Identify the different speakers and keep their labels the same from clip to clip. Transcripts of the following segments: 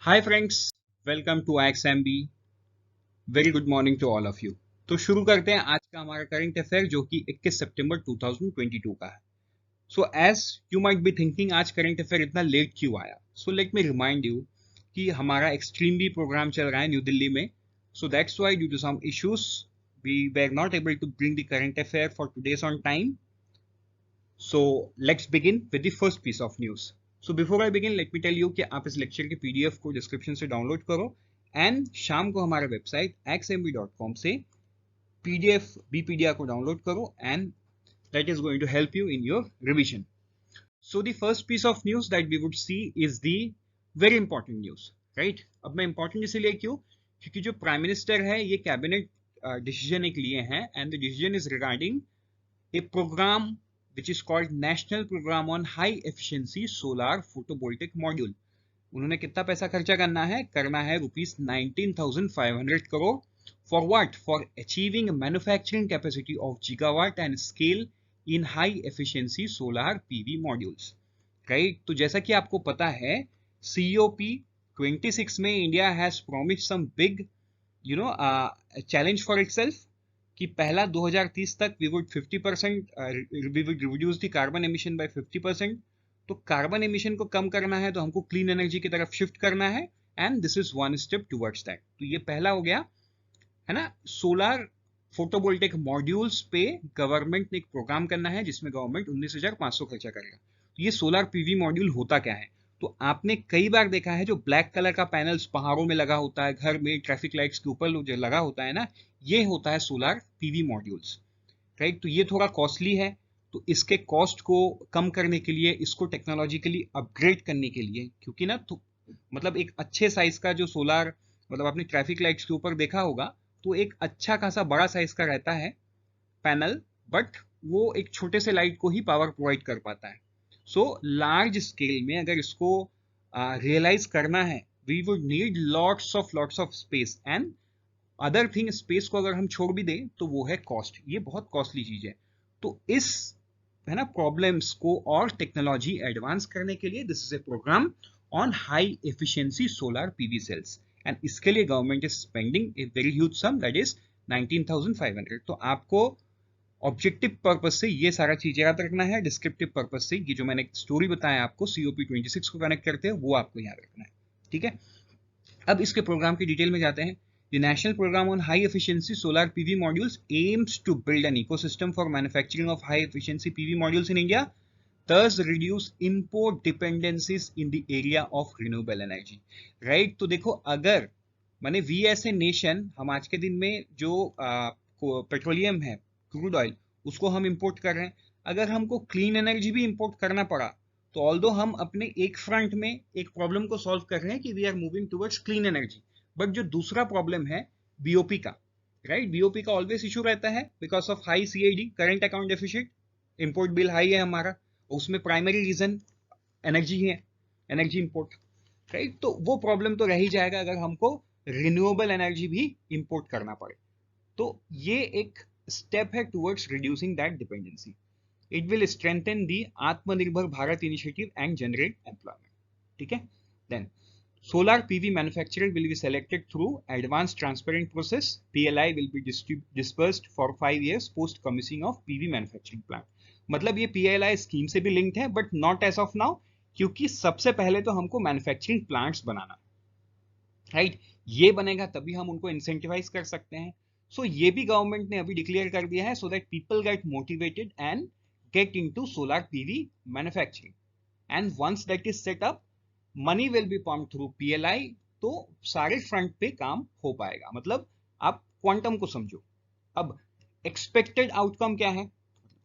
Speaker 1: Hi friends, welcome to XMB. Very good morning to all of you. तो शुरू करते हैं आज का हमारा करंट अफेयर जो कि 21 सितंबर 2022 का है। So as you might be thinking आज करंट अफेयर इतना लेट क्यों आया। So let me remind you कि हमारा एक्सट्रीम बी प्रोग्राम चल रहा है न्यू दिल्ली में। So that's why due to some issues we were not able to bring the current affair for today's on time. So let's begin with the first piece of news. So before I begin, let me tell you कि आप इस lecture के PDF को description से download करो and शाम को हमारे वेबसाइट xmb.com से पीडीएफ बीपीडीआर को डाउनलोड करो and that is going to help you in your revision. So the first piece of news that we would see is the very important news, right? अब मैं important इसलिए क्यों, क्योंकि जो prime minister है ये कैबिनेट डिसीजन एक लिए हैं and the decision is regarding a program which is called National Program on High Efficiency Solar Photovoltaic Module. उन्होंने कितना पैसा खर्चा करना है rupees 19,500 crore for what? For achieving manufacturing capacity of gigawatt and scale in high efficiency solar PV modules. Right? तो जैसा कि आपको पता है COP 26 में India has promised some big challenge for itself कि पहला 2030 तक we would 50% we would reduce the carbon emission by 50%। तो कार्बन एमिशन को कम करना है तो हमको क्लीन एनर्जी की तरफ शिफ्ट करना है and this is one step towards that. तो ये पहला हो गया है ना। सोलर फोटोवोल्टेक मॉड्यूल्स पे गवर्नमेंट ने एक प्रोग्राम करना है जिसमें गवर्नमेंट 19,500 खर्चा करेगा। तो ये सोलर पीवी मॉड्यूल होता क्या है, तो आपने कई बार देखा है जो ब्लैक कलर का पैनल्स पहाड़ों में लगा होता है, घर में ट्रैफिक लाइट्स के ऊपर जो लगा होता है ना, ये होता है सोलर पीवी मॉड्यूल्स, राइट। तो ये थोड़ा कॉस्टली है, तो इसके कॉस्ट को कम करने के लिए, इसको टेक्नोलॉजिकली अपग्रेड करने के लिए, क्योंकि ना तो मतलब एक अच्छे साइज का जो सोलर, मतलब आपने ट्रैफिक लाइट्स के ऊपर देखा होगा तो एक अच्छा खासा बड़ा साइज का रहता है पैनल, बट वो एक छोटे से लाइट को ही पावर प्रोवाइड कर पाता है। सो लार्ज स्केल में अगर इसको रियलाइज करना है, we would need lots of space and other thing. Space को अगर हम छोड़ भी दें तो वो है कॉस्ट, ये बहुत कॉस्टली चीज है। तो इस है ना प्रॉब्लम्स को और टेक्नोलॉजी एडवांस करने के लिए this is a programme on high efficiency solar PV cells and इसके लिए government is spending a very huge sum that is 19,500। तो आपको ऑब्जेक्टिव पर्पज से ये सारा चीज याद रखना है, डिस्क्रिप्टिव पर्पज से ये जो मैंने स्टोरी बताया आपको COP 26 को कनेक्ट करते हैं वो आपको याद रखना है, ठीक है। अब इसके प्रोग्राम की डिटेल में जाते हैं। The National Program on High Efficiency Solar PV Modules aims to build an ecosystem for manufacturing of high efficiency PV modules in India, thus reduce import dependencies in the area of renewable energy. Right? तो देखो, अगर माने V S a nation, हम आज के दिन में जो पेट्रोलियम है, क्रूड ऑयल, उसको हम इंपोर्ट कर रहे हैं। अगर हमको क्लीन एनर्जी भी इंपोर्ट करना पड़ा तो ऑल्दो हम अपने एक फ्रंट में एक प्रॉब्लम को सॉल्व कर रहे हैं कि we are moving towards clean energy, but जो दूसरा प्रॉब्लम है बीओपी का, राइट, बीओपी का ऑलवेज इशू रहता है because of high CID, current account deficit, import bill high है हमारा, उसमें प्राइमरी रीजन एनर्जी है, एनर्जी इंपोर्ट, राइट। तो वो प्रॉब्लम तो रह ही जाएगा अगर हमको रिन्यूएबल एनर्जी भी इंपोर्ट करना पड़े। तो ये एक स्टेप है towards reducing that dependency. It will strengthen the Atmanirbhar Bharat initiative and generate employment, ठीक है। Then solar PV manufacturer will be selected through advanced transparent process. PLI will be dispersed for 5 years post commissioning of PV manufacturing plant. मतलब ये PLI scheme से भी linked है but not as of now, क्योंकि सबसे पहले तो हमको मैन्युफैक्चरिंग प्लांट्स बनाना, राइट। ये बनेगा तभी हम उनको इंसेंटिवाइज कर सकते हैं। सो ये भी गवर्नमेंट ने अभी डिक्लेयर कर दिया है so that people get motivated and get into solar PV manufacturing and once that is set up, money will be pump through PLI, तो सारे फ्रंट पे काम हो पाएगा। मतलब आप क्वांटम को समझो। अब एक्सपेक्टेड आउटकम क्या है,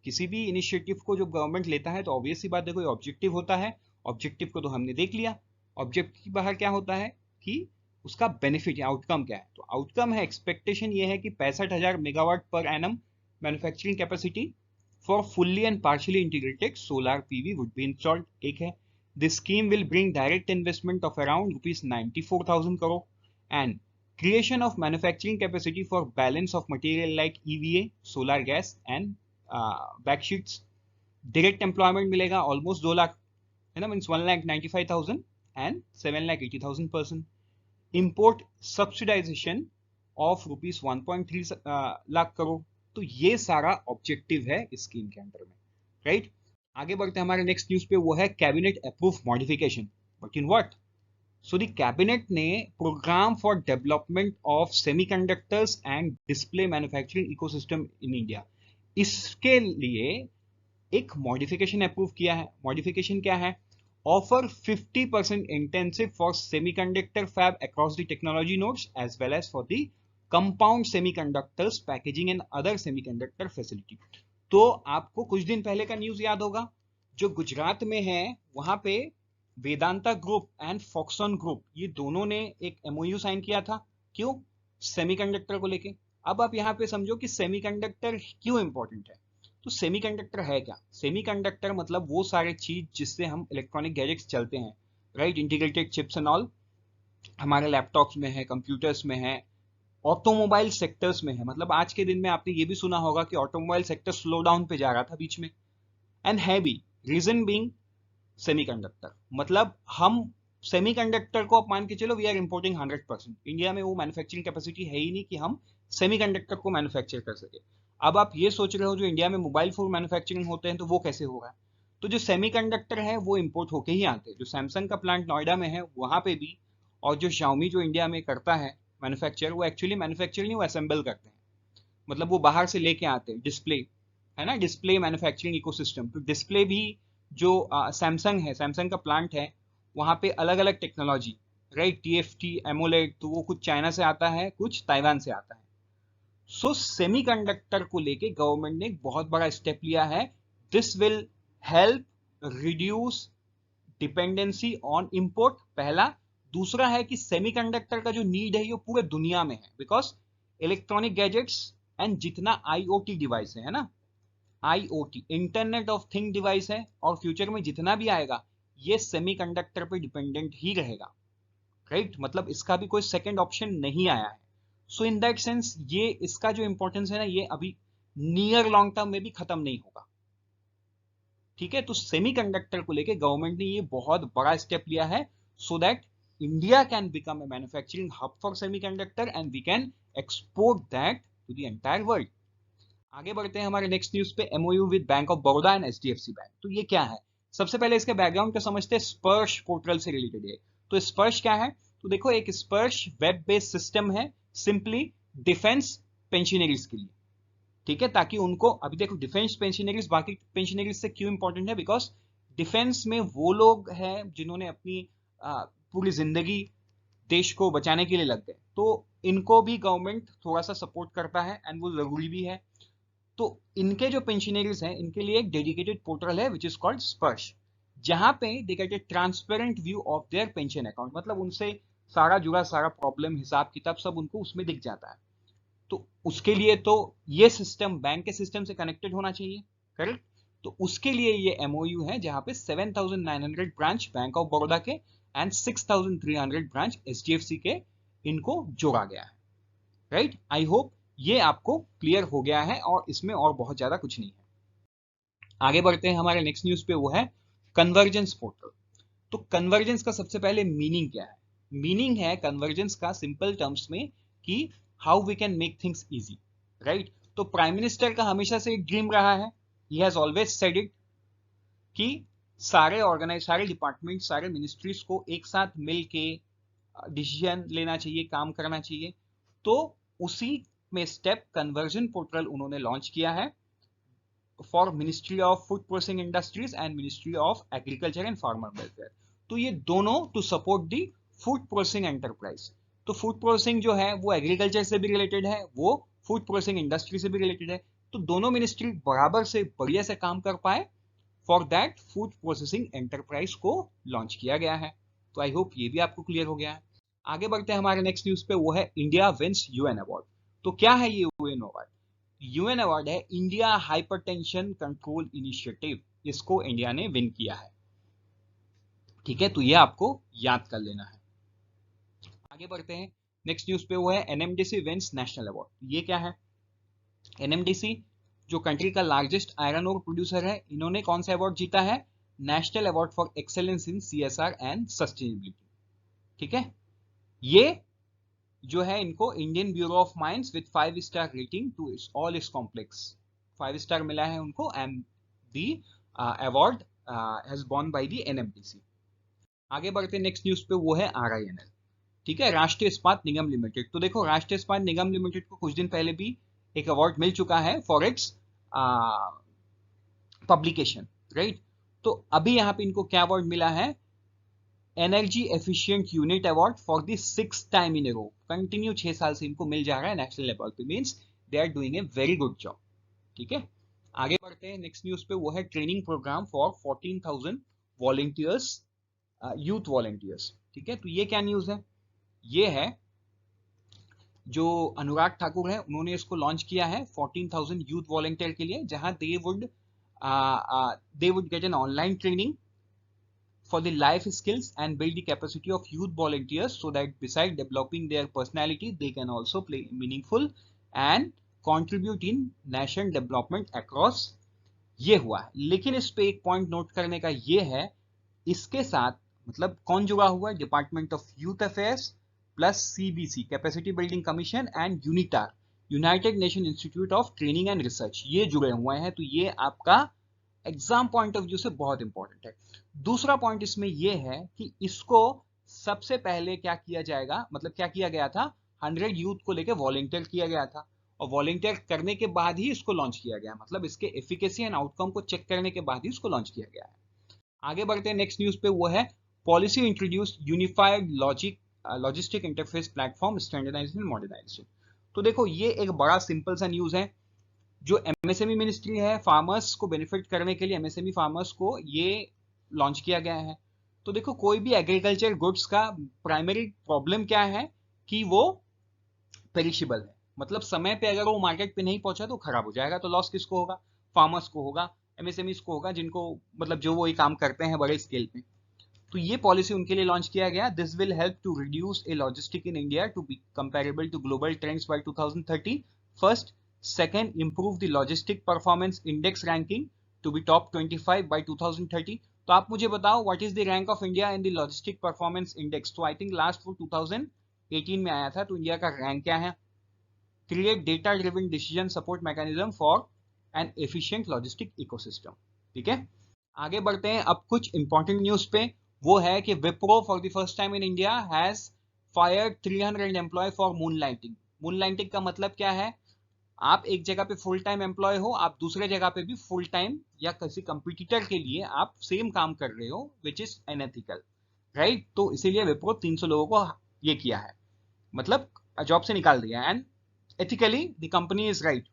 Speaker 1: किसी भी इनिशिएटिव को जो गवर्नमेंट लेता है तो ऑब्वियस सी बात है कोई ऑब्जेक्टिव होता है। ऑब्जेक्टिव को तो हमने देख लिया, ऑब्जेक्टिव के बाहर क्या होता है कि उसका बेनिफिट या आउटकम क्या है। तो आउटकम है, एक्सपेक्टेशन ये है कि 65,000 megawatt per annum manufacturing capacity for fully and partially integrated solar PV would be installed, एक है। This scheme will bring direct investment of around rupees 94,000 crore and creation of manufacturing capacity for balance of material like EVA, solar gas and backsheets. Direct employment मिलेगा almost 2 lakh, है ना, means 1,95,000 and 7,80,000 person. Import subsidization of rupees 1.3 lakh crore. तो ये सारा objective है इस scheme के अंदर में, राइट? आगे बढ़ते हैं हमारे नेक्स्ट न्यूज पे, वो है cabinet approve modification. But in what? So the cabinet ने programme for development of semiconductors and display manufacturing ecosystem in India, इसके लिए एक मॉडिफिकेशन अप्रूव किया है. मॉडिफिकेशन क्या है? Offer 50% intensive for semiconductor fab across the technology nodes as well as for the compound semiconductors packaging and other semiconductor facility. तो आपको कुछ दिन पहले का न्यूज याद होगा, जो गुजरात में है वहां पे वेदांता ग्रुप एंड फॉक्सॉन ग्रुप, ये दोनों ने एक एमओयू साइन किया था. क्यों? सेमीकंडक्टर को लेके. अब आप यहाँ पे समझो कि सेमीकंडक्टर क्यों इंपॉर्टेंट है. तो सेमीकंडक्टर है क्या? सेमीकंडक्टर मतलब वो सारे चीज जिससे हम इलेक्ट्रॉनिक गैजेट्स चलते हैं, right? Integrated chips and all हमारे लैपटॉप्स में है, कंप्यूटर्स में है, ऑटोमोबाइल सेक्टर्स में है. मतलब आज के दिन में आपने ये भी सुना होगा कि ऑटोमोबाइल सेक्टर स्लो डाउन पे जा रहा था बीच में, एंड है भी. Reason being semiconductor. मतलब हम सेमीकंडक्टर को आप मान के चलो वी आर इंपोर्टिंग 100%. इंडिया में वो मैन्युफैक्चरिंग कैपेसिटी है ही नहीं कि हम सेमीकंडक्टर को मैन्युफैक्चर कर सके. अब आप ये सोच रहे हो जो इंडिया में मोबाइल फोन मैन्युफैक्चरिंग होते हैं तो वो कैसे होगा? तो जो सेमीकंडक्टर है वो इंपोर्ट होके ही आते हैं. जो सैमसंग का प्लांट नोएडा में है वहां पे भी, और जो Xiaomi जो इंडिया में करता है मैन्युफैक्चर, वो एक्चुअली मैन्युफैक्चर नहीं, वो असेंबल करते हैं. मतलब वो बाहर से लेके आते हैं. डिस्प्ले है ना, डिस्प्ले मैन्युफैक्चरिंग इकोसिस्टम. तो डिस्प्ले भी जो सैमसंग है, सैमसंग का प्लांट है, वहां पे अलग अलग टेक्नोलॉजी, राइट? TFT, एमोलेड, तो वो कुछ चाइना से आता है, कुछ ताइवान से आता है. सो सेमीकंडक्टर को लेके गवर्नमेंट ने एक बहुत बड़ा स्टेप लिया है. This will help reduce dependency on import, पहला. दूसरा है कि सेमीकंडक्टर का जो नीड है ये पूरे दुनिया में है, बिकॉज इलेक्ट्रॉनिक गैजेट्स एंड जितना IoT डिवाइस है ना, IoT internet of thing device है, और फ्यूचर में जितना भी आएगा ये सेमीकंडक्टर पे डिपेंडेंट ही रहेगा, राइट? मतलब इसका भी कोई सेकंड ऑप्शन नहीं आया है. सो इन दैट सेंस ये इसका जो इंपॉर्टेंस है ना, ये अभी नियर लॉन्ग टर्म में भी खत्म नहीं होगा. ठीक है? तो सेमीकंडक्टर को लेके गवर्नमेंट ने ये बहुत बड़ा स्टेप लिया है, so that India can become a manufacturing hub for semiconductor and we can export that to the entire world. आगे बढ़ते हैं हमारे नेक्स्ट न्यूज पे, MOU with bank of Baroda and HDFC bank. तो ये क्या है? सबसे पहले इसके बैकग्राउंड को समझते हैं. स्पर्श पोर्टल से रिलेटेड है. तो स्पर्श क्या है? तो देखो, एक स्पर्श वेब बेस्ड सिस्टम है सिंपली डिफेंस पेंशनरीज के लिए. ठीक है? ताकि उनको, अभी देखो डिफेंस पेंशनरीज बाकी पेंशनरीज से क्यों इंपॉर्टेंट है? बिकॉज डिफेंस में वो लोग हैं जिन्होंने अपनी पूरी जिंदगी देश को बचाने के लिए लग गए, तो इनको भी गवर्नमेंट थोड़ा सा सपोर्ट करता है एंड वो जरूरी भी है. तो इनके जो पेंशनरीज हैं इनके लिए एक डेडिकेटेड पोर्टल है विच इज कॉल्ड स्पर्श, जहां पे they get A transparent view of their pension account. मतलब उनसे सारा जुड़ा सारा प्रॉब्लम, हिसाब किताब सब उनको उसमें दिख जाता है. तो उसके लिए तो ये सिस्टम बैंक के सिस्टम से कनेक्टेड होना चाहिए, करेक्ट? तो उसके लिए ये MOU है जहां पे 7,900 ब्रांच बैंक ऑफ बड़ौदा के एंड 6,300 ब्रांच HDFC के इनको जोड़ा गया है, राइट? आई होप ये आपको क्लियर हो गया है और इसमें और बहुत ज्यादा कुछ नहीं है. आगे बढ़ते हैं हमारे नेक्स्ट न्यूज पे, वो है कन्वर्जेंस पोर्टल. तो कन्वर्जेंस का सबसे पहले मीनिंग क्या है? मीनिंग है कन्वर्जेंस का सिंपल टर्म्स में कि how we can make things easy, right? तो प्राइम मिनिस्टर का हमेशा से एक ड्रीम रहा है, he has always said it, कि सारे डिपार्टमेंट, सारे मिनिस्ट्रीज को एक साथ मिल के डिसीजन लेना चाहिए, काम करना चाहिए. तो उसी में स्टेप कन्वर्जन पोर्टल उन्होंने लॉन्च किया है for ministry of food processing industries and ministry of agriculture and farmer welfare. तो ये दोनों to support the food processing enterprise. तो फूड प्रोसेसिंग जो है वो एग्रीकल्चर से भी रिलेटेड है, वो फूड प्रोसेसिंग इंडस्ट्री से भी रिलेटेड है. तो दोनों मिनिस्ट्री बराबर से बढ़िया से काम कर पाए, for that food processing enterprise को लॉन्च किया गया है. तो आई होप ये भी आपको क्लियर हो गया है. आगे बढ़ते हैं हमारे नेक्स्ट न्यूज पे, वो है इंडिया विंस UN अवार्ड. तो क्या है ये UN अवार्ड? UN अवार्ड है इंडिया हाइपरटेंशन कंट्रोल इनिशिएटिव. इसको इंडिया ने विन किया है. ठीक है? तो ये आपको याद कर लेना है. आगे बढ़ते हैं नेक्स्ट न्यूज पे, वो है NMDC विंस नेशनल अवार्ड. ये क्या है? NMDC जो कंट्री का लार्जेस्ट आयरन ओर प्रोड्यूसर है, इन्होंने कौन सा अवार्ड जीता है? National award for excellence in CSR and sustainability. ठीक है, ये जो है इनको Indian bureau of mines with 5 star rating to all its complex, 5 star मिला है उनको, and the award has won by the NMDC. आगे बढ़ते नेक्स्ट न्यूज पे, वो है आरआईएनएल। ठीक है, राष्ट्रीय इस्पात निगम लिमिटेड। तो देखो, राष्ट्रीय इस्पात निगम लिमिटेड को कुछ दिन पहले भी एक अवार्ड मिल चुका है फॉर इट्स पब्लिकेशन, राइट। तो अभी यहाँ पे इनको क्या अवार्ड मिला है, energy efficient unit award for the 6th time in a row. Continue 6 साल से इनको मिल जा रहा है नेशनल लेवल पे, means they are doing a very good job. ठीक है, आगे बढ़ते हैं नेक्स्ट न्यूज पे, वो है training programme for 14,000 volunteers, youth volunteers. ठीक है, तो ये क्या न्यूज है, ये है जो अनुराग ठाकुर है उन्होंने इसको लॉन्च किया है 14,000 यूथ वॉलंटियर के लिए, जहां they would get an online training for the life skills and build the capacity of youth volunteers so that beside developing their personality they can also play meaningful and contribute in nation development across। ये हुआ है, लेकिन इस पे एक point note करने का ये है, इसके साथ मतलब कौन जुड़ा हुआ है, department of youth affairs plus CBC capacity building commission and UNITAR United nation institute of training and research, ये जुड़े हुए हैं। तो ये आपका एग्जाम पॉइंट ऑफ व्यू से बहुत इंपॉर्टेंट है। दूसरा पॉइंट इसमें यह है कि इसको सबसे पहले क्या किया जाएगा, मतलब क्या किया गया था, 100 यूथ को लेकर वॉलंटियर किया गया था, और वॉलंटियर करने के बाद ही इसको लॉन्च किया गया, मतलब इसके एफिकेसी एंड आउटकम को चेक करने के बाद ही इसको लॉन्च किया गया है। आगे बढ़ते हैं नेक्स्ट न्यूज पे, वो है policy introduce unified logistic interface platform standardisation and modernisation. तो देखो, ये एक बड़ा सिंपल सा न्यूज है, जो एमएसएमई मिनिस्ट्री है, फार्मर्स को बेनिफिट करने के लिए एमएसएमई फार्मर्स को ये लॉन्च किया गया है। तो देखो, कोई भी एग्रीकल्चर गुड्स का प्राइमरी प्रॉब्लम क्या है कि वो पेरिशेबल है, मतलब समय पे अगर वो मार्केट पे नहीं पहुंचा तो खराब हो जाएगा, तो लॉस किसको होगा, फार्मर्स को होगा, एमएसएमईज को होगा, जिनको मतलब जो वो ये काम करते हैं बड़े स्केल पे। तो ये पॉलिसी उनके लिए लॉन्च किया गया। This will help to reduce a logistic in India to be comparable to global trends by 2030। First, second, improve the logistic performance index ranking to be top 25 by 2030। तो आप मुझे बताओ, what is the rank of India in the logistic performance index? तो I think last वो 2018 में आया था, तो इंडिया का रैंक क्या है। create data driven decision support mechanism for an efficient logistic ecosystem। ठीक है, आगे बढ़ते हैं अब कुछ इंपॉर्टेंट न्यूज पे, वो है कि Wipro for the first time in India has fired 300 employ for moonlighting. Moonlighting का मतलब क्या है, आप एक जगह पे फुल टाइम एम्प्लॉय हो, आप दूसरे जगह पे भी फुल टाइम या किसी कंपटीटर के लिए आप सेम काम कर रहे हो, विच इज अनएथिकल, राइट। तो इसीलिए विप्रो 300 लोगों को ये किया है, मतलब जॉब से निकाल दिया, and ethically the company is right.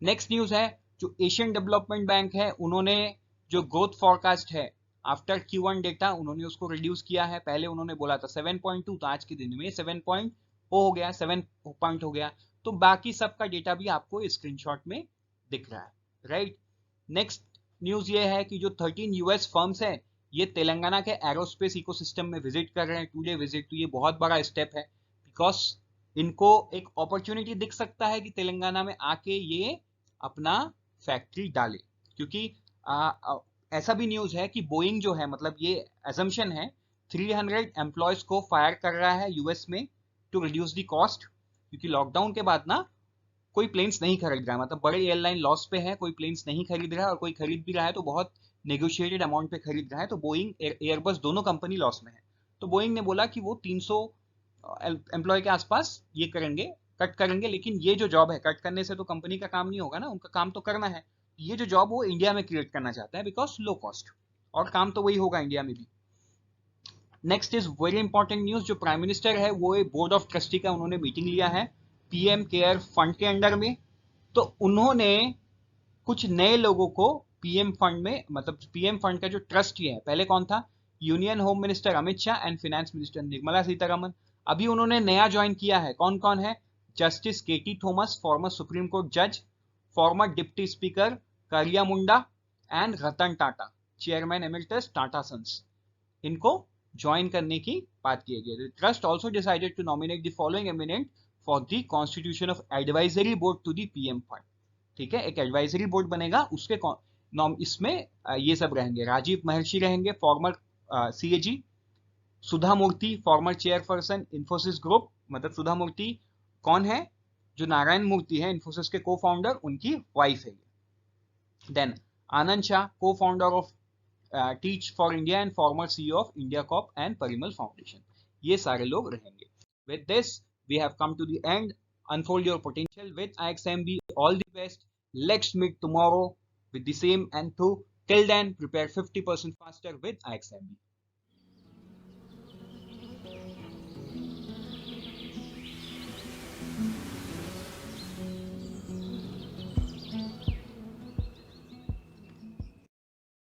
Speaker 1: Next news है, जो एशियन डेवलपमेंट बैंक है, उन्होंने जो ग्रोथ फॉरकास्ट है आफ्टर Q1 डेटा, उन्होंने उसको रिड्यूस किया है। पहले उन्होंने बोला था 7.2, तो आज के दिन में 7 हो गया, 7 पॉइंट हो गया। तो बाकी सबका डेटा भी आपको स्क्रीनशॉट में दिख रहा है, राइट। नेक्स्ट न्यूज ये है कि जो 13 यूएस फर्म्स है, ये तेलंगाना के एरोस्पेस इकोसिस्टम में विजिट कर रहे हैं, 2 डे विजिट। तो ये बहुत बड़ा स्टेप है, बिकॉज इनको एक अपॉर्चुनिटी दिख सकता है कि तेलंगाना में आके ये अपना फैक्ट्री डाले, क्योंकि ऐसा भी न्यूज है कि बोइंग जो है, मतलब ये एजम्पशन है, 300 एम्प्लॉयज को फायर कर रहा है यूएस में टू रिड्यूस द कॉस्ट, क्योंकि लॉकडाउन के बाद ना कोई प्लेन्स नहीं खरीद रहा है, मतलब बड़े एयरलाइन लॉस पे है, कोई प्लेन्स नहीं खरीद रहा है, और कोई खरीद भी रहा है तो बहुत नेगोशिएटेड अमाउंट पे खरीद रहा है। तो बोइंग एयरबस दोनों कंपनी लॉस में है। तो बोइंग ने बोला कि वो 300 एम्प्लॉय के आसपास ये करेंगे, कट करेंगे, लेकिन ये जो जॉब है, कट करने से तो कंपनी का काम नहीं होगा ना, उनका काम तो करना है। ये जो जॉब वो इंडिया में क्रिएट करना चाहता है, बिकॉज लो कॉस्ट, और काम तो वही होगा इंडिया में भी। Next is very important news, जो प्राइम मिनिस्टर है वो बोर्ड ऑफ ट्रस्टी का उन्होंने मीटिंग लिया है पीएम केयर फंड के अंडर में। तो उन्होंने कुछ नए लोगों को पीएम फंड में, मतलब पीएम फंड का जो ट्रस्टी है, पहले कौन था, union home minister Amit Shah and finance minister Nirmala Sitharaman. अभी उन्होंने नया ज्वाइन किया है, कौन कौन है, justice KT Thomas, former supreme court जज, former deputy speaker Kariya Munda, and Ratan Tata, chairman emeritus Tata sons, इनको ज्वाइन करने की बात की गई। Trust also decided to nominate the following eminent for the constitution of advisory board to the PM fund. ठीक है, एक एडवाइजरी बोर्ड बनेगा, उसके नॉम इसमें ये सब रहेंगे, राजीव महर्षि रहेंगे फॉर्मर CAG, सुधा मूर्ति फॉर्मर चेयरपर्सन इन्फोसिस ग्रुप, मतलब सुधा मूर्ति कौन है, जो नारायण मूर्ति है इन्फोसिस के को फाउंडर, उनकी वाइफ है। देन आनंद शाह को founder of teach for India and former CEO of India corp and Parimal foundation, ये सारे लोग रहेंगे। With this we have come to the end. Unfold your potential with IXMB. All the best. Let's meet tomorrow with the same and till then prepare 50% faster with IXMB.